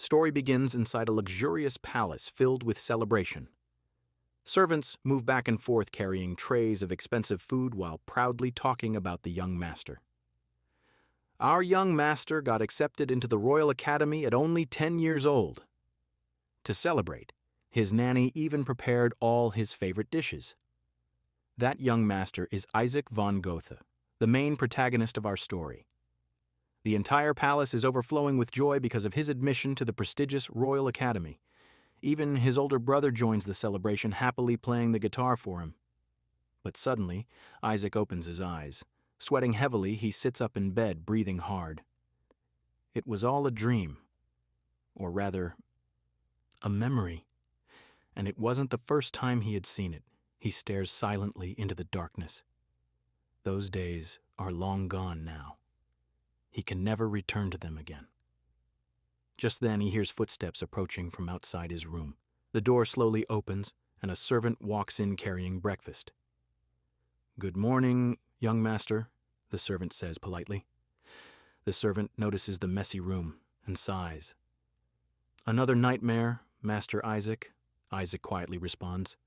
Story begins inside a luxurious palace filled with celebration. Servants move back and forth carrying trays of expensive food while proudly talking about the young master. Our young master got accepted into the Royal Academy at only 10 years old. To celebrate, his nanny even prepared all his favorite dishes. That young master is Isaac von Gotha, the main protagonist of our story. The entire palace is overflowing with joy because of his admission to the prestigious Royal Academy. Even his older brother joins the celebration, happily playing the guitar for him. But suddenly, Isaac opens his eyes. Sweating heavily, he sits up in bed, breathing hard. It was all a dream. Or rather, a memory. And it wasn't the first time he had seen it. He stares silently into the darkness. Those days are long gone now. He can never return to them again. Just then he hears footsteps approaching from outside his room. The door slowly opens, and a servant walks in carrying breakfast. "Good morning, young master," the servant says politely. The servant notices the messy room and sighs. "Another nightmare, Master Isaac," Isaac quietly responds.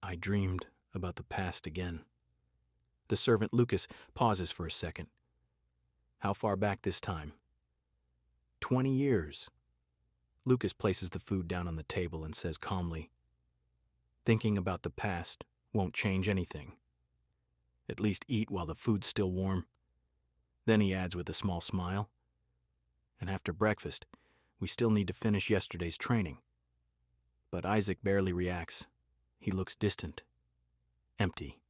"I dreamed about the past again." The servant Lucas pauses for a second. "How far back this time?" 20 years. Lucas places the food down on the table and says calmly, "Thinking about the past won't change anything. At least eat while the food's still warm." Then he adds with a small smile, "And after breakfast, we still need to finish yesterday's training." But Isaac barely reacts. He looks distant, empty.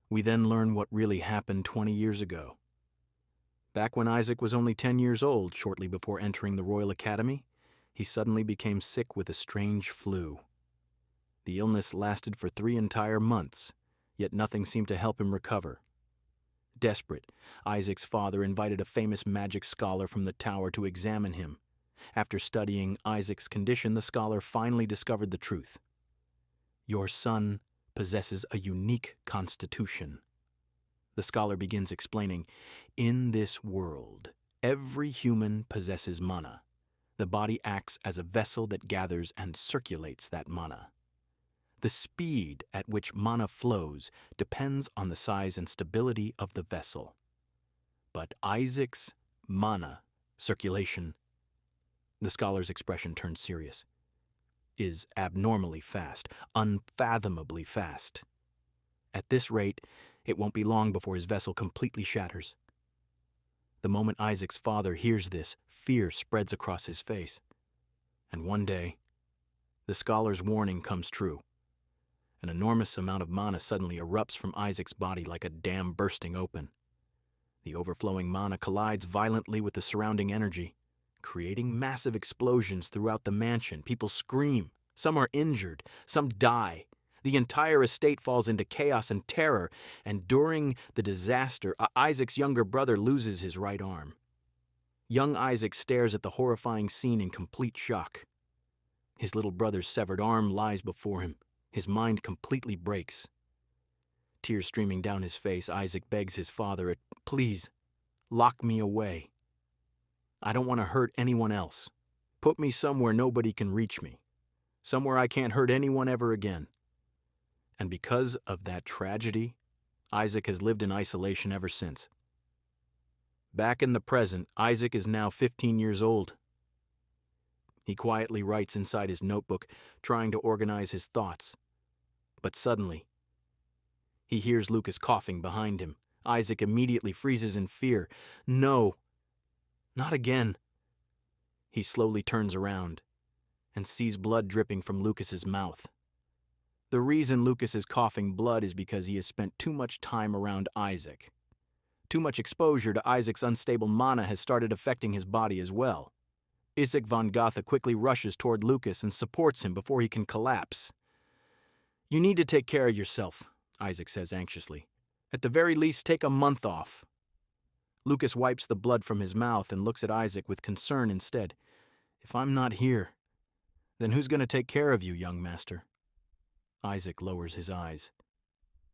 We then learn what really happened 20 years ago. Back when Isaac was only 10 years old, shortly before entering the Royal Academy, he suddenly became sick with a strange flu. The illness lasted for 3 entire months, yet nothing seemed to help him recover. Desperate, Isaac's father invited a famous magic scholar from the tower to examine him. After studying Isaac's condition, the scholar finally discovered the truth. "Your son possesses a unique constitution." The scholar begins explaining, "In this world, every human possesses mana. The body acts as a vessel that gathers and circulates that mana. The speed at which mana flows depends on the size and stability of the vessel. But Isaac's mana circulation," the scholar's expression turns serious, "is abnormally fast, unfathomably fast. At this rate, it won't be long before his vessel completely shatters." The moment Isaac's father hears this, fear spreads across his face. And one day, the scholar's warning comes true. An enormous amount of mana suddenly erupts from Isaac's body like a dam bursting open. The overflowing mana collides violently with the surrounding energy, creating massive explosions throughout the mansion. People scream, some are injured, some die. The entire estate falls into chaos and terror, and during the disaster, Isaac's younger brother loses his right arm. Young Isaac stares at the horrifying scene in complete shock. His little brother's severed arm lies before him. His mind completely breaks. Tears streaming down his face, Isaac begs his father, "Please, lock me away. I don't want to hurt anyone else. Put me somewhere nobody can reach me. Somewhere I can't hurt anyone ever again." And because of that tragedy, Isaac has lived in isolation ever since. Back in the present, Isaac is now 15 years old. He quietly writes inside his notebook, trying to organize his thoughts. But suddenly, he hears Lucas coughing behind him. Isaac immediately freezes in fear. "No, not again." He slowly turns around and sees blood dripping from Lucas's mouth. The reason Lucas is coughing blood is because he has spent too much time around Isaac. Too much exposure to Isaac's unstable mana has started affecting his body as well. Isaac von Gotha quickly rushes toward Lucas and supports him before he can collapse. "You need to take care of yourself," Isaac says anxiously. "At the very least, take a month off." Lucas wipes the blood from his mouth and looks at Isaac with concern instead. "If I'm not here, then who's going to take care of you, young master?" Isaac lowers his eyes.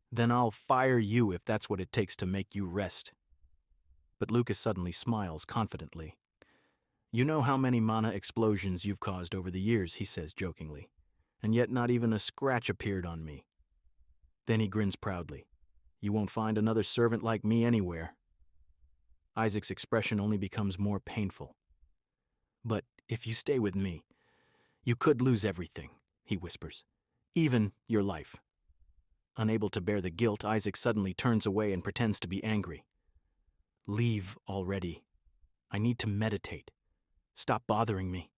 "Then I'll fire you if that's what it takes to make you rest." But Lucas suddenly smiles confidently. You know how many mana explosions you've caused over the years, he says jokingly, and yet not even a scratch appeared on me. Then he grins proudly. You won't find another servant like me anywhere. Isaac's expression only becomes more painful. But if you stay with me, you could lose everything, he whispers, even your life. Unable to bear the guilt, Isaac suddenly turns away and pretends to be angry. Leave already. I need to meditate. Stop bothering me.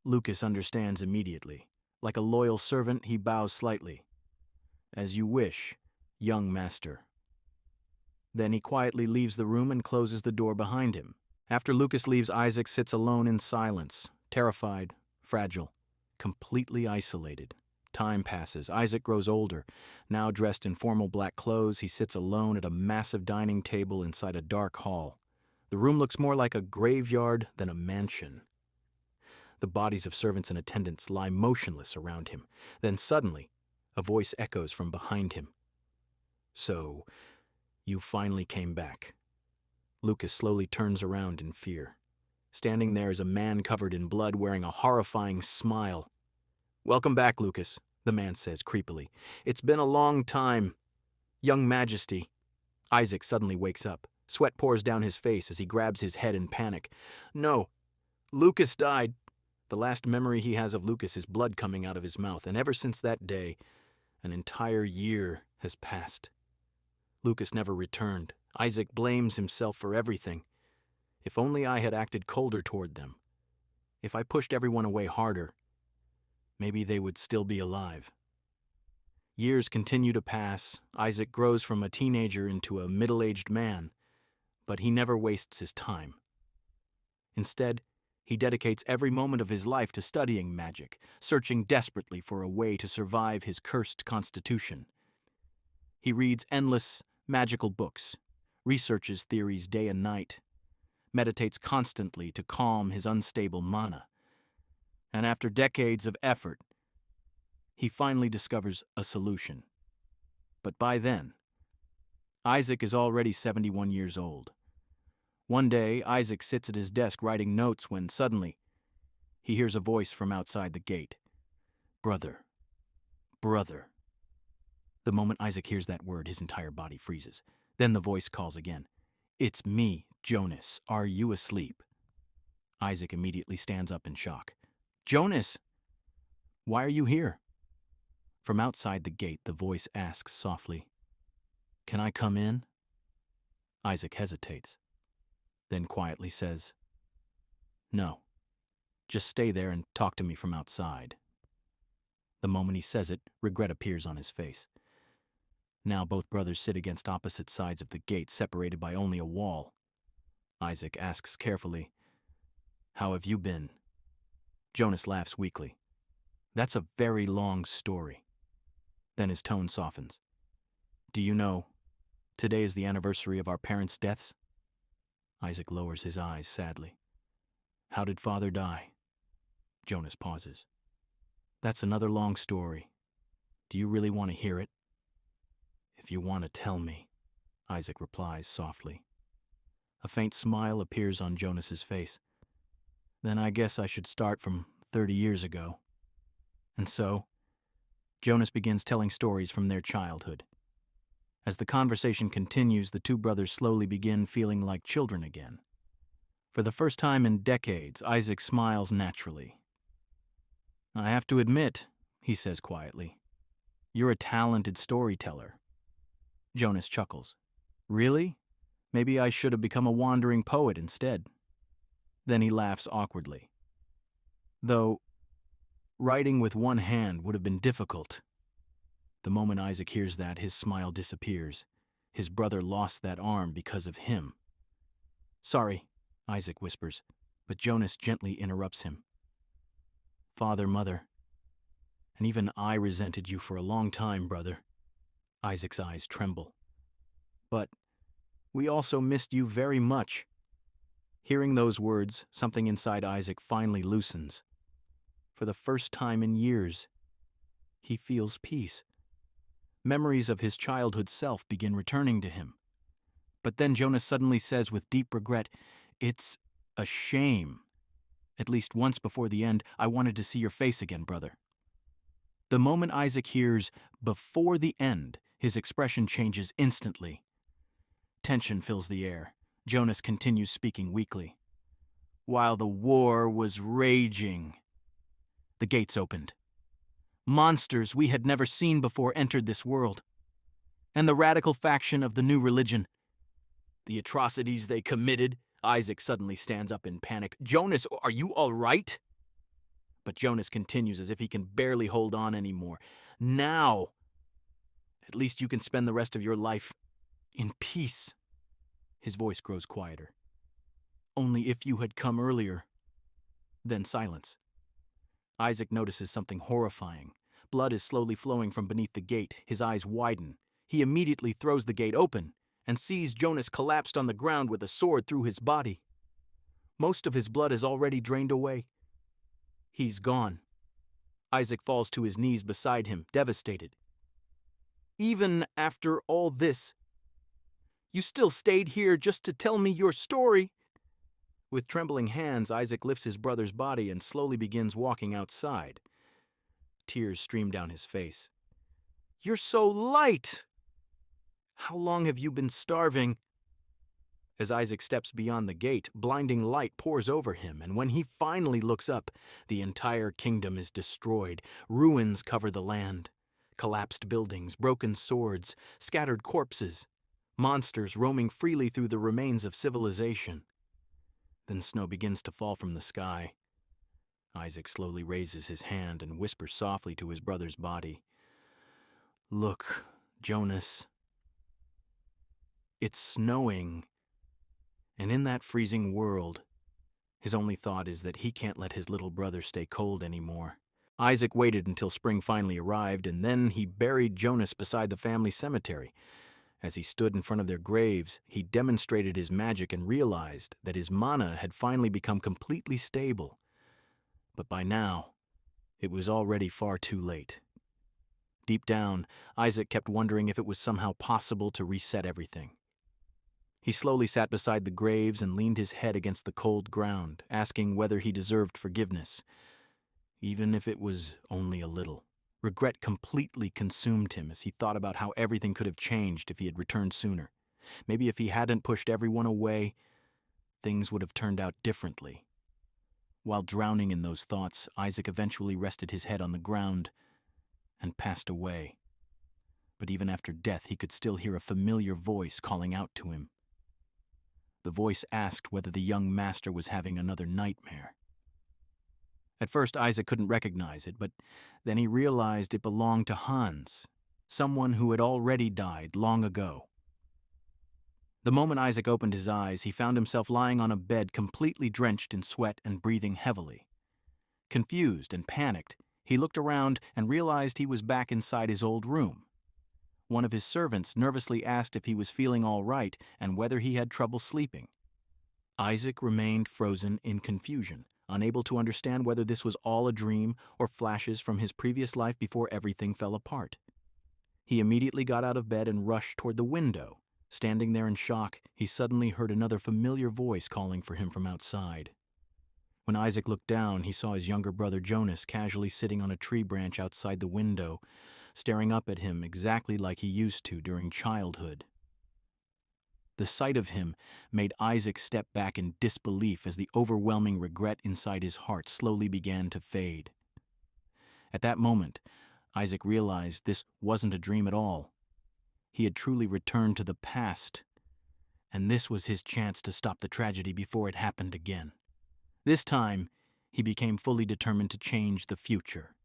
Lucas understands immediately. Like a loyal servant, he bows slightly. As you wish, young master. Then he quietly leaves the room and closes the door behind him. After Lucas leaves, Isaac sits alone in silence, terrified, fragile, completely isolated. Time passes. Isaac grows older. Now dressed in formal black clothes, he sits alone at a massive dining table inside a dark hall. The room looks more like a graveyard than a mansion. The bodies of servants and attendants lie motionless around him. Then suddenly, a voice echoes from behind him. So, you finally came back. Lucas slowly turns around in fear. Standing there is a man covered in blood wearing a horrifying smile. Welcome back, Lucas, the man says creepily. It's been a long time. Young Majesty. Isaac suddenly wakes up. Sweat pours down his face as he grabs his head in panic. No, Lucas died. The last memory he has of Lucas is blood coming out of his mouth, and ever since that day, an entire year has passed. Lucas never returned. Isaac blames himself for everything. If only I had acted colder toward them. If I pushed everyone away harder, maybe they would still be alive. Years continue to pass. Isaac grows from a teenager into a middle-aged man, but he never wastes his time. Instead, he dedicates every moment of his life to studying magic, searching desperately for a way to survive his cursed constitution. He reads endless, magical books, researches theories day and night, meditates constantly to calm his unstable mana. And after decades of effort, he finally discovers a solution. But by then, Isaac is already 71 years old. One day, Isaac sits at his desk writing notes when suddenly, he hears a voice from outside the gate. Brother. Brother. The moment Isaac hears that word, his entire body freezes. Then the voice calls again. It's me, Jonas. Are you asleep? Isaac immediately stands up in shock. Jonas! Why are you here? From outside the gate, the voice asks softly, Can I come in? Isaac hesitates, then quietly says, No, just stay there and talk to me from outside. The moment he says it, regret appears on his face. Now both brothers sit against opposite sides of the gate, separated by only a wall. Isaac asks carefully, How have you been? Jonas laughs weakly. That's a very long story. Then his tone softens. Do you know, today is the anniversary of our parents' deaths? Isaac lowers his eyes sadly. How did father die? Jonas pauses. That's another long story. Do you really want to hear it? If you want to tell me, Isaac replies softly. A faint smile appears on Jonas's face. Then I guess I should start from 30 years ago. And so, Jonas begins telling stories from their childhood. As the conversation continues, the two brothers slowly begin feeling like children again. For the first time in decades, Isaac smiles naturally. I have to admit, he says quietly, you're a talented storyteller. Jonas chuckles. Really? Maybe I should have become a wandering poet instead. Then he laughs awkwardly. Though, writing with one hand would have been difficult. The moment Isaac hears that, his smile disappears. His brother lost that arm because of him. Sorry, Isaac whispers, but Jonas gently interrupts him. Father, mother, and even I resented you for a long time, brother. Isaac's eyes tremble. But we also missed you very much. Hearing those words, something inside Isaac finally loosens. For the first time in years, he feels peace. Memories of his childhood self begin returning to him. But then Jonas suddenly says with deep regret, It's A shame. At least once before the end, I wanted to see your face again, brother. The moment Isaac hears "before the end," his expression changes instantly. Tension fills the air. Jonas continues speaking weakly. While the war was raging, the gates opened. Monsters we had never seen before entered this world. And the radical faction of the new religion. The atrocities they committed. Isaac suddenly stands up in panic. Jonas, are you all right? But Jonas continues as if he can barely hold on anymore. Now, at least you can spend the rest of your life in peace. His voice grows quieter. Only if you had come earlier. Then silence. Isaac notices something horrifying. Blood is slowly flowing from beneath the gate. His eyes widen. He immediately throws the gate open and sees Jonas collapsed on the ground with a sword through his body. Most of his blood is already drained away. He's gone. Isaac falls to his knees beside him, devastated. Even after all this, you still stayed here just to tell me your story. With trembling hands, Isaac lifts his brother's body and slowly begins walking outside. Tears stream down his face. You're so light! How long have you been starving? As Isaac steps beyond the gate, blinding light pours over him, and when he finally looks up, the entire kingdom is destroyed. Ruins cover the land. Collapsed buildings, broken swords, scattered corpses. Monsters roaming freely through the remains of civilization. Then snow begins to fall from the sky. Isaac slowly raises his hand and whispers softly to his brother's body. Look, Jonas. It's snowing. And in that freezing world, his only thought is that he can't let his little brother stay cold anymore. Isaac waited until spring finally arrived, and then he buried Jonas beside the family cemetery. As he stood in front of their graves, he demonstrated his magic and realized that his mana had finally become completely stable. But by now, it was already far too late. Deep down, Isaac kept wondering if it was somehow possible to reset everything. He slowly sat beside the graves and leaned his head against the cold ground, asking whether he deserved forgiveness, even if it was only a little. Regret completely consumed him as he thought about how everything could have changed if he had returned sooner. Maybe if he hadn't pushed everyone away, things would have turned out differently. While drowning in those thoughts, Isaac eventually rested his head on the ground and passed away. But even after death, he could still hear a familiar voice calling out to him. The voice asked whether the young master was having another nightmare. At first, Isaac couldn't recognize it, but then he realized it belonged to Hans, someone who had already died long ago. The moment Isaac opened his eyes, he found himself lying on a bed completely drenched in sweat and breathing heavily. Confused and panicked, he looked around and realized he was back inside his old room. One of his servants nervously asked if he was feeling all right and whether he had trouble sleeping. Isaac remained frozen in confusion, unable to understand whether this was all a dream or flashes from his previous life before everything fell apart. He immediately got out of bed and rushed toward the window. Standing there in shock, he suddenly heard another familiar voice calling for him from outside. When Isaac looked down, he saw his younger brother Jonas casually sitting on a tree branch outside the window, staring up at him exactly like he used to during childhood. The sight of him made Isaac step back in disbelief as the overwhelming regret inside his heart slowly began to fade. At that moment, Isaac realized this wasn't a dream at all. He had truly returned to the past, and this was his chance to stop the tragedy before it happened again. This time, he became fully determined to change the future.